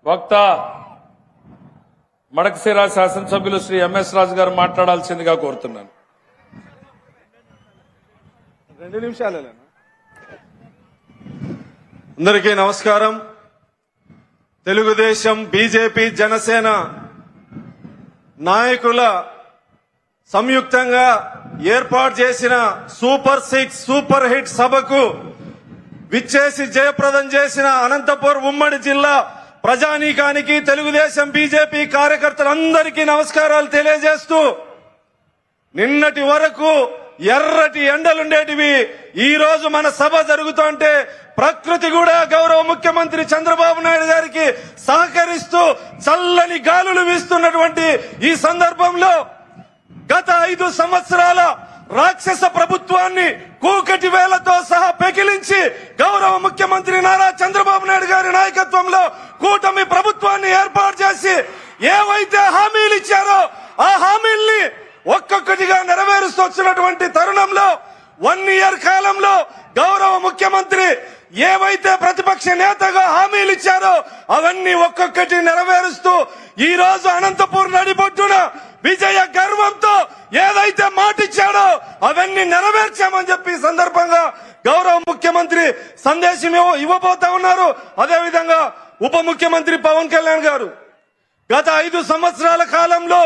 వక్త మడకశిర శాసనసభ్యులు శ్రీ ఎంఎస్ రాజు గారు మాట్లాడాల్సిందిగా కోరుతున్నాను. 2 నిమిషాలేనా? అందరికీ నమస్కారం. తెలుగుదేశం, బీజేపీ, జనసేన నాయకుల సంయుక్తంగా ఏర్పాటు చేసిన సూపర్ 6 సూపర్ హిట్ సభకు విచ్చేసి జయప్రదం చేసిన అనంతపురం ఉమ్మడి జిల్లా ప్రజానీకానికి, తెలుగుదేశం, బీజేపీ కార్యకర్తలందరికీ నమస్కారాలు తెలియజేస్తూ, నిన్నటి వరకు ఎర్రటి ఎండలుండేటివి ఈ రోజు మన సభ జరుగుతుంటే ప్రకృతి కూడా గౌరవ ముఖ్యమంత్రి చంద్రబాబు నాయుడు గారికి సహకరిస్తూ చల్లని గాలులు వీస్తున్నటువంటి ఈ సందర్భంలో గత 5 సంవత్సరాల రాక్షస ప్రభుత్వాన్ని కూకటి వేలతో సహా పెకిలించి గౌరవ ముఖ్యమంత్రి నారా చంద్రబాబు నాయుడు గారి నాయకత్వంలో కూటమి ప్రభుత్వాన్ని ఏర్పాటు చేసి ఏవైతే హామీలు ఇచ్చారో ఆ హామీల్ని ఒక్కొక్కటిగా నెరవేరుస్తూ వచ్చినటువంటి తరుణంలో 1 ఇయర్ కాలంలో గౌరవ ముఖ్యమంత్రి ఏవైతే ప్రతిపక్ష నేతగా హామీలు ఇచ్చారో అవన్నీ ఒక్కొక్కటి నెరవేరుస్తూ ఈ రోజు అనంతపూర్ నడిబొడ్డున విజయ గర్వంతో ఏదైతే మాటిచ్చాడో అవన్నీ నెరవేర్చామని చెప్పి సందర్భంగా గౌరవ ముఖ్యమంత్రి సందేశం ఇవ్వబోతా ఉన్నారు. అదేవిధంగా ఉప ముఖ్యమంత్రి పవన్ కళ్యాణ్ గారు గత 5 సంవత్సరాల కాలంలో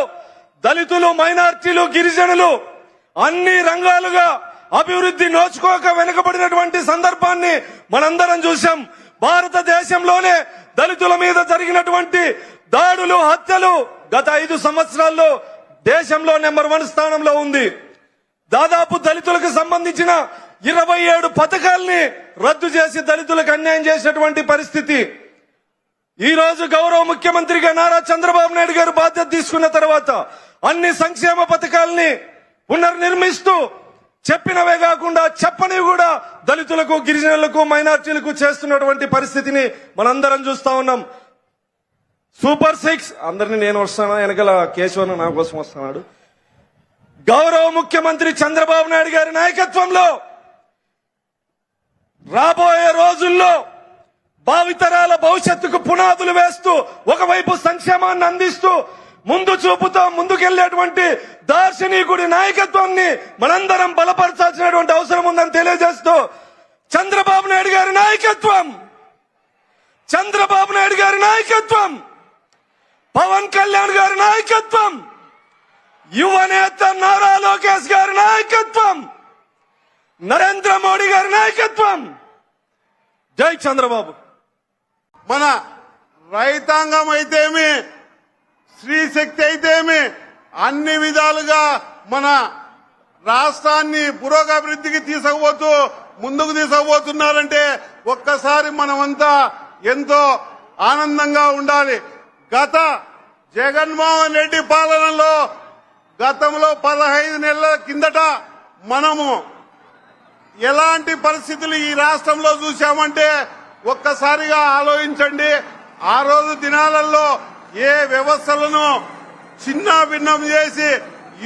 దళితులు, మైనార్టీలు, గిరిజనులు అన్ని రంగాలుగా అభివృద్ధి నోచుకోక వెనుకబడినటువంటి సందర్భాన్ని మనందరం చూశాం. భారతదేశంలోనే దళితుల మీద జరిగినటువంటి దాడులు, హత్యలు గత 5 సంవత్సరాల్లో దేశంలో నెంబర్ 1 స్థానంలో ఉంది. దాదాపు దళితులకు సంబంధించిన 27 పథకాల్ని రద్దు చేసి దళితులకు అన్యాయం చేసినటువంటి పరిస్థితి. ఈ రోజు గౌరవ ముఖ్యమంత్రిగా నారా చంద్రబాబు నాయుడు గారు బాధ్యత తీసుకున్న తర్వాత అన్ని సంక్షేమ పథకాల్ని పునర్నిర్మిస్తూ చెప్పినవే కాకుండా చెప్పనివి కూడా దళితులకు, గిరిజనులకు, మైనార్టీలకు చేస్తున్నటువంటి పరిస్థితిని మనందరం చూస్తా ఉన్నాం. సూపర్ 6 అందరినీ నేను వస్తాను, వెనకాల కేశవన్ నా కోసం వస్తున్నాడు. గౌరవ ముఖ్యమంత్రి చంద్రబాబు నాయుడు గారి నాయకత్వంలో రాబోయే రోజుల్లో భావితరాల భవిష్యత్తుకు పునాదులు వేస్తూ ఒకవైపు సంక్షేమాన్ని అందిస్తూ ముందు చూపుతో ముందుకెళ్లేటువంటి దార్శనికుడి నాయకత్వాన్ని మనందరం బలపరచాల్సినటువంటి అవసరం ఉందని తెలియజేస్తూ, చంద్రబాబు నాయుడు గారి నాయకత్వం, చంద్రబాబు నాయుడు గారి నాయకత్వం, పవన్ కళ్యాణ్ గారి నాయకత్వం, యువనేత నారా లోకేష్ గారి నాయకత్వం, నరేంద్ర మోడీ గారి నాయకత్వం. జై చంద్రబాబు. మన రైతాంగం అయితేమి, స్త్రీ శక్తి అయితేమి అన్ని విధాలుగా మన రాష్ట్రాన్ని పురోగభివృద్ధికి ముందుకు తీసుకుపోతున్నారంటే ఒక్కసారి మనమంతా ఎంతో ఆనందంగా ఉండాలి. గత జగన్మోహన్ రెడ్డి పాలనలో గతంలో 15 నెలల కిందట మనము ఎలాంటి పరిస్థితులు ఈ రాష్ట్రంలో చూశామంటే ఒక్కసారిగా ఆలోచించండి. ఆ రోజు దినాలలో ఏ వ్యవస్థలను చిన్న భిన్నం చేసి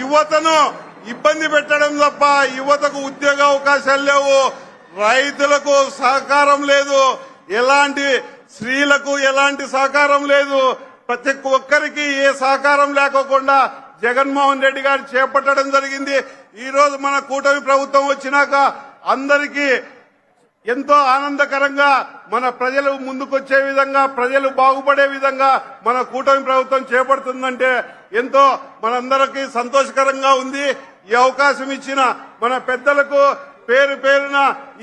యువతను ఇబ్బంది పెట్టడం తప్ప యువతకు ఉద్యోగ అవకాశాలు లేవు, రైతులకు సహకారం లేదు, ఎలాంటి స్త్రీలకు ఎలాంటి సహకారం లేదు. ప్రతి ఒక్కరికి ఏ సహకారం లేకోకుండా జగన్మోహన్ రెడ్డి గారు చేపట్టడం జరిగింది. ఈ రోజు మన కూటమి ప్రభుత్వం వచ్చినాక అందరికీ ఎంతో ఆనందకరంగా మన ప్రజలు ముందుకొచ్చే విధంగా, ప్రజలు బాగుపడే విధంగా మన కూటమి ప్రభుత్వం చేపడుతుందంటే ఎంతో మనందరికీ సంతోషకరంగా ఉంది. ఈ అవకాశం ఇచ్చిన మన పెద్దలకు పేరు పేరున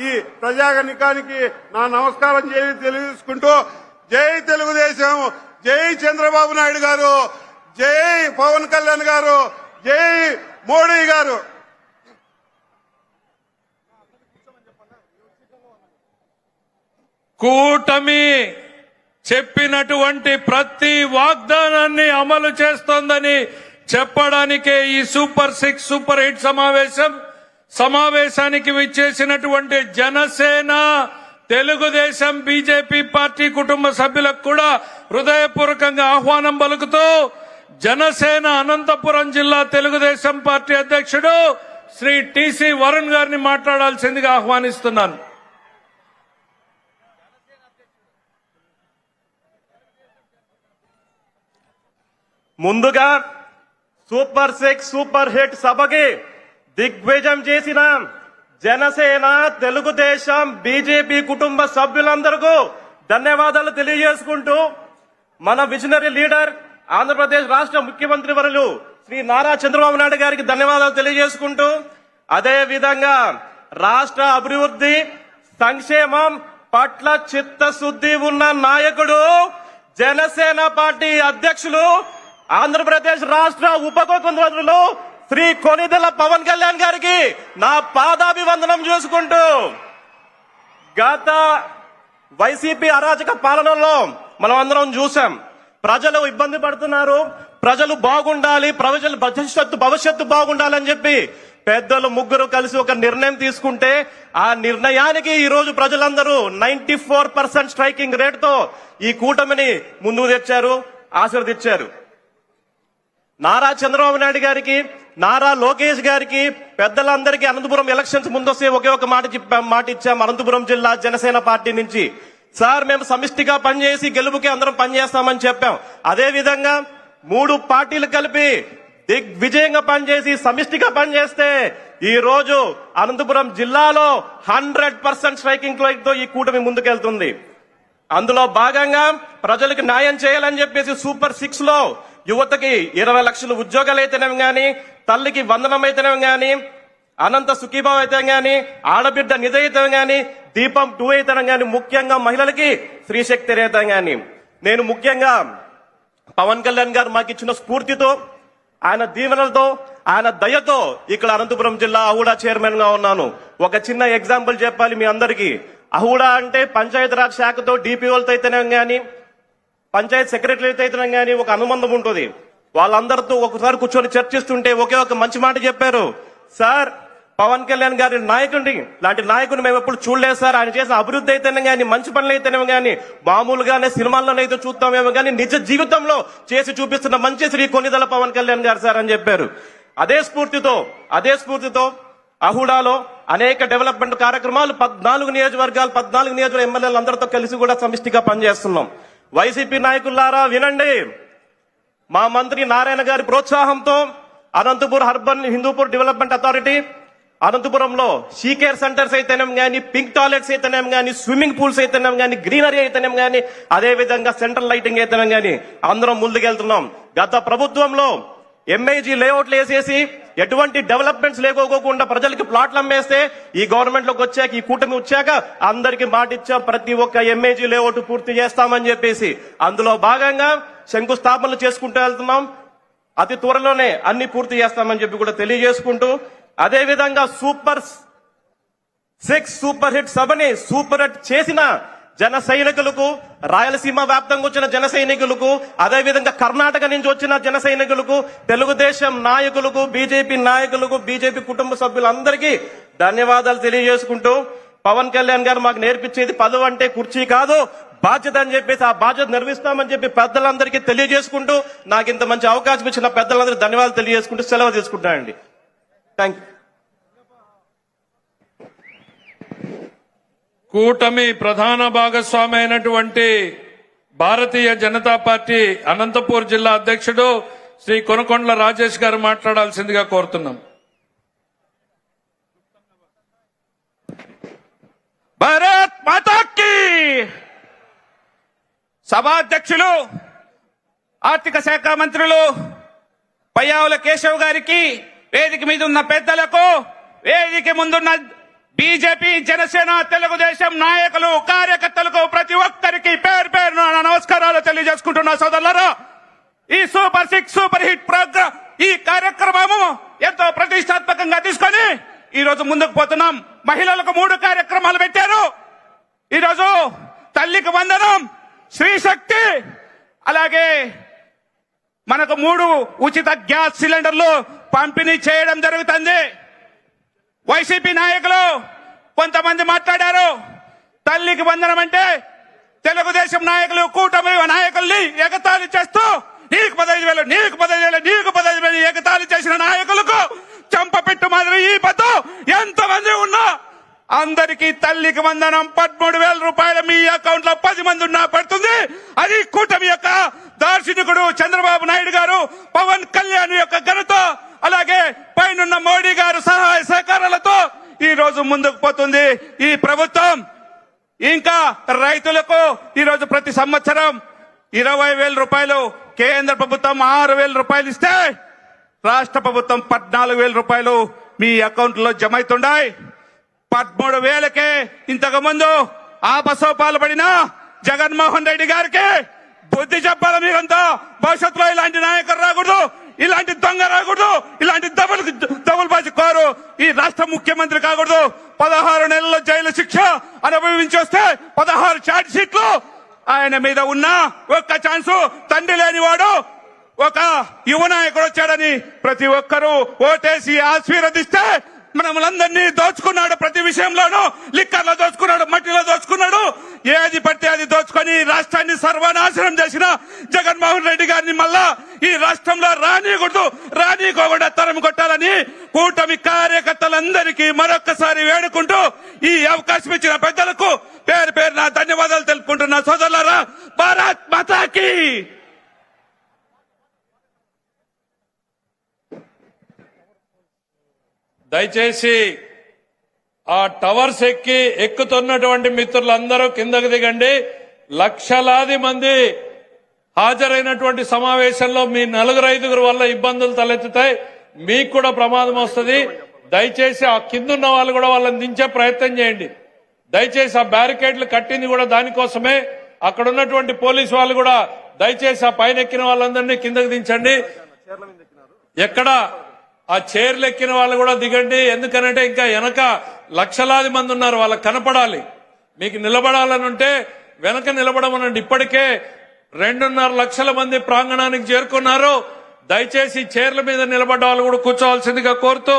ఈ ప్రజాగణికానికి నా నమస్కారం తెలియజేసుకుంటూ, జై తెలుగుదేశం, జై చంద్రబాబు నాయుడు గారు, జై పవన్ కళ్యాణ్ గారు, జై మోడీ గారు. కూటమి చెప్పినటువంటి ప్రతి వాగ్దానాన్ని అమలు చేస్తోందని చెప్పడానికే ఈ సూపర్ 6 సూపర్ 8 సమావేశానికి విచ్చేసినటువంటి జనసేన, తెలుగుదేశం, బీజేపీ పార్టీ కుటుంబ సభ్యులకు కూడా హృదయపూర్వకంగా ఆహ్వానం పలుకుతూ జనసేన అనంతపురం జిల్లా తెలుగుదేశం పార్టీ అధ్యక్షుడు శ్రీ టిసి వరుణ్ గారిని మాట్లాడాల్సిందిగా ఆహ్వానిస్తున్నాను. ముందుగా సూపర్ 6 సూపర్ హిట్ సభకి దిగ్విజయం చేసిన జనసేన, తెలుగుదేశం, బీజేపీ కుటుంబ సభ్యులందరికీ ధన్యవాదాలు తెలియజేసుకుంటూ మన విజనరీ లీడర్ ఆంధ్రప్రదేశ్ రాష్ట్ర ముఖ్యమంత్రి వర్యులు శ్రీ నారా చంద్రబాబు నాయుడు గారికి ధన్యవాదాలు తెలియజేసుకుంటూ అదే విధంగా రాష్ట్ర అభివృద్ధి సంక్షేమం పట్ల చిత్తశుద్ధి ఉన్న నాయకుడు జనసేన పార్టీ అధ్యక్షులు ఆంధ్రప్రదేశ్ రాష్ట్ర ఉప ముఖ్యమంత్రులు శ్రీ కొనిదెల పవన్ కళ్యాణ్ గారికి నా పాదాభివందనం చేసుకుంటూ గత వైసీపీ అరాచక పాలనలో మనం అందరం చూసాం. ప్రజలు ఇబ్బంది పడుతున్నారు, ప్రజలు బాగుండాలి, ప్రజల భవిష్యత్తు బాగుండాలని చెప్పి పెద్దలు ముగ్గురు కలిసి ఒక నిర్ణయం తీసుకుంటే ఆ నిర్ణయానికి ఈ రోజు ప్రజలందరూ 94% స్ట్రైకింగ్ రేట్ తో ఈ కూటమిని ముందుకు తెచ్చారు, ఆశీర్వదించారు. నారా చంద్రబాబు నాయుడు గారికి, నారా లోకేష్ గారికి, పెద్దలందరికీ అనంతపురం ఎలక్షన్స్ ముందొస్తే ఒకే ఒక మాట ఇచ్చాం అనంతపురం జిల్లా జనసేన పార్టీ నుంచి. సార్ మేము సమిష్టిగా పనిచేసి గెలుపుకి అందరం పనిచేస్తామని చెప్పాం. అదే విధంగా 3 పార్టీలు కలిపి దిగ్విజయంగా పనిచేసి సమిష్టిగా పనిచేస్తే ఈ రోజు అనంతపురం జిల్లాలో 100% స్ట్రైకింగ్ రేట్ తో ఈ కూటమి ముందుకెళ్తుంది. అందులో భాగంగా ప్రజలకు న్యాయం చేయాలని చెప్పేసి సూపర్ 6 లో యువతకి 20 లక్షల ఉద్యోగాలు అయితేనేం గాని, తల్లికి వందనం అయితేనేం గాని, అనంత సుఖీభావం అయితే గాని, ఆడబిడ్డ నిధి అయితే గాని, దీపం 2 అయితేనే గాని, ముఖ్యంగా మహిళలకి స్త్రీశక్తి రేత గాని, నేను ముఖ్యంగా పవన్ కళ్యాణ్ గారు మాకు ఇచ్చిన స్ఫూర్తితో, ఆయన దీవెనలతో, ఆయన దయతో ఇక్కడ అనంతపురం జిల్లా అహూడా చైర్మన్ గా ఉన్నాను. ఒక చిన్న ఎగ్జాంపుల్ చెప్పాలి మీ అందరికీ. అహూడా అంటే పంచాయతీరాజ్ శాఖతో డిపిఓలతో అయితేనే గాని, పంచాయత్ సెక్రటరీతో అయితేనే గాని ఒక అనుబంధం ఉంటుంది. వాళ్ళందరితో ఒకసారి కూర్చొని చర్చిస్తుంటే ఒకే ఒక మంచి మాట చెప్పారు. సార్ పవన్ కళ్యాణ్ గారి నాయకుడిని లాంటి నాయకుడిని మేము ఎప్పుడు చూడలేదు సార్. ఆయన చేసిన అభివృద్ధి అయితేనే గానీ, మంచి పనులు అయితేనేమో గానీ, మామూలుగానే సినిమాల్లోనైతే చూస్తామేమో గానీ నిజ జీవితంలో చేసి చూపిస్తున్న మంచి శ్రీ కొనిదెల పవన్ కళ్యాణ్ గారు సార్ అని చెప్పారు. అదే స్ఫూర్తితో అహుడాలో అనేక డెవలప్మెంట్ కార్యక్రమాలు 14 నియోజకవర్గ ఎమ్మెల్యేలు అందరితో కలిసి కూడా సమిష్టిగా పనిచేస్తున్నాం. వైసీపీ నాయకులారా వినండి. మా మంత్రి నారాయణ గారి ప్రోత్సాహంతో Anantapur urban Hindupur development authority అనంతపురంలో షీకేర్ సెంటర్స్ అయితేనేం గానీ, పింక్ టాయిలెట్స్ అయితేనేం గానీ, స్విమ్మింగ్ పూల్స్ అయితేనేం గానీ, గ్రీనరీ అయితేనేం గానీ, అదే విధంగా సెంట్రల్ లైటింగ్ అయితేనేం గానీ అందరం ముందుకెళ్తున్నాం. గత ప్రభుత్వంలో ఎంఐజీ లేఅవుట్లు వేసేసి ఎటువంటి డెవలప్మెంట్స్ లేకోకుండా ప్రజలకి ప్లాట్లు అమ్మేస్తే ఈ గవర్నమెంట్ లోకి వచ్చాక, ఈ కూటమి వచ్చాక అందరికి మాటిచ్చాం ప్రతి ఒక్క ఎంఐజీ లేఅవుట్ పూర్తి చేస్తామని చెప్పేసి. అందులో భాగంగా శంకుస్థాపనలు చేసుకుంటూ వెళ్తున్నాం. అతి త్వరలోనే అన్ని పూర్తి చేస్తామని చెప్పి కూడా తెలియజేసుకుంటూ, అదే విధంగా సూపర్ 6 సూపర్ హిట్ సభని సూపర్ హిట్ చేసిన జన సైనికులకు, రాయలసీమ వ్యాప్తంగా వచ్చిన జన సైనికులకు, అదే విధంగా కర్ణాటక నుంచి వచ్చిన జన సైనికులకు, తెలుగుదేశం నాయకులకు, బీజేపీ నాయకులకు, బీజేపీ కుటుంబ సభ్యులందరికీ ధన్యవాదాలు తెలియజేసుకుంటూ, పవన్ కళ్యాణ్ గారు మాకు నేర్పించేది పదవి అంటే కుర్చీ కాదు, బాధ్యత అని చెప్పేసి ఆ బాధ్యత నిర్వహిస్తామని చెప్పి పెద్దలందరికీ తెలియజేసుకుంటూ, నాకు ఇంత మంచి అవకాశం ఇచ్చిన పెద్దలందరికీ ధన్యవాదాలు తెలియజేసుకుంటూ సెలవు తీసుకుంటానండి. Thank you. కూటమి ప్రధాన భాగస్వామి అయినటువంటి భారతీయ జనతా పార్టీ అనంతపూర్ జిల్లా అధ్యక్షుడు శ్రీ కొనకొండ్ల రాజేష్ గారు మాట్లాడాల్సిందిగా కోరుతున్నాం. భారత్ మాతాకి. సభాధ్యక్షులు, ఆర్థిక శాఖ మంత్రులు పయ్యావుల కేశవ్ గారికి, వేదిక మీద ఉన్న పెద్దలకు, వేదిక ముందున్న బీజేపీ, జనసేన, తెలుగుదేశం నాయకులు, కార్యకర్తలకు ప్రతి ఒక్కరికి పేరు పేరున నమస్కారాలు తెలియజేసుకుంటున్నా. సోదరులారా, ఈ సూపర్ 6 సూపర్ హిట్ ప్రోగ్రామ్, ఈ కార్యక్రమము ఎంతో ప్రతిష్టాత్మకంగా తీసుకొని ఈ రోజు ముందుకు పోతున్నాం. మహిళలకు 3 కార్యక్రమాలు పెట్టారు. ఈరోజు తల్లికి వందనం, స్త్రీశక్తి, అలాగే మనకు 3 ఉచిత గ్యాస్ సిలిండర్లు పంపిణీ చేయడం జరుగుతుంది. వైసీపీ నాయకులు కొంతమంది మాట్లాడారు. తల్లికి వందనం అంటే తెలుగుదేశం నాయకులు, కూటమి నాయకుల్ని ఎగతాళి చేస్తూ నీకు 15,000, నీకు 15,000, నీకు 15,000 ఎగతాళి చేసిన నాయకులకు చంపపెట్టు మాదిరి ఈ పద్దు ఎంతమంది ఉన్నా అందరికీ తల్లికి వందనం 13,000 రూపాయలు మీ అకౌంట్ లో 10 మంది ఉన్నా పడుతుంది. అది కూటమి యొక్క దార్శనికుడు చంద్రబాబు నాయుడు గారు, పవన్ కళ్యాణ్ యొక్క ఘనత, అలాగే పైనున్న మోడీ గారు సహాయ సహకారాలతో ఈ రోజు ముందుకు పోతుంది ఈ ప్రభుత్వం. ఇంకా రైతులకు ఈ రోజు ప్రతి సంవత్సరం 20,000 రూపాయలు, కేంద్ర ప్రభుత్వం 6,000 రూపాయలు ఇస్తే రాష్ట్ర ప్రభుత్వం 14,000 రూపాయలు మీ అకౌంట్ లో జమ అవుతున్నాయి. 13,000కే ఇంతకు ముందు ఆపసోపాలు పడిన జగన్మోహన్ రెడ్డి గారికి బుద్ధి చెప్పాలి మీరంతా. భవిష్యత్తులో ఇలాంటి నాయకులు రాకూడదు, ఇలాంటి దొంగ రాకూడదు, ఇలాంటి డబుల్ బాజీ కోరు ఈ రాష్ట్ర ముఖ్యమంత్రి కాకూడదు. 16 నెలల జైలు శిక్ష అనుభవించి వస్తే 16 ఛార్జ్ షీట్లు ఆయన మీద ఉన్న ఒక్క ఛాన్సు తండ్రి లేనివాడు ఒక యువ నాయకుడు వచ్చాడని ప్రతి ఒక్కరూ ఓటేసి ఆశీర్వదిస్తే మనములందరినీ దోచుకున్నాడు. ప్రతి విషయంలోనూ లిక్కర్లో దోచుకున్నాడు, మట్టిలో దోచుకున్నాడు, ఏది పడితే అది దోచుకొని రాష్ట్రాన్ని సర్వనాశనం చేసిన జగన్మోహన్ రెడ్డి గారిని మళ్ళా ఈ రాష్ట్రంలో రానీకోకుండా తరం కొట్టాలని కూటమి కార్యకర్తలందరికీ మరొక్కసారి వేడుకుంటూ ఈ అవకాశం ఇచ్చిన పెద్దలకు పేరు పేరు నా ధన్యవాదాలు తెలుపుకుంటున్నా. సోదరులారా, భారత్ మాతాకి. దయచేసి ఆ టవర్స్ ఎక్కుతున్నటువంటి మిత్రులందరూ కిందకు దిగండి. లక్షలాది మంది హాజరైనటువంటి సమావేశంలో మీ 4-5 వల్ల ఇబ్బందులు తలెత్తుతాయి, మీకు కూడా ప్రమాదం వస్తుంది. దయచేసి ఆ కిందున్న వాళ్ళు కూడా వాళ్ళని దించే ప్రయత్నం చేయండి. దయచేసి ఆ బ్యారికేడ్లు కట్టింది కూడా దానికోసమే. అక్కడ ఉన్నటువంటి పోలీసు వాళ్ళు కూడా దయచేసి ఆ పైన ఎక్కిన వాళ్ళందరినీ కిందకు దించండి. ఎక్కడ ఆ చైర్లు ఎక్కిన వాళ్ళు కూడా దిగండి. ఎందుకనంటే ఇంకా వెనక లక్షలాది మంది ఉన్నారు, వాళ్ళకి కనపడాలి. మీకు నిలబడాలని ఉంటే వెనక నిలబడమనండి. ఇప్పటికే 2.5 లక్షల మంది ప్రాంగణానికి చేరుకున్నారు. దయచేసి చైర్ల మీద నిలబడ్డ వాళ్ళు కూడా కూర్చోవాల్సిందిగా కోరుతూ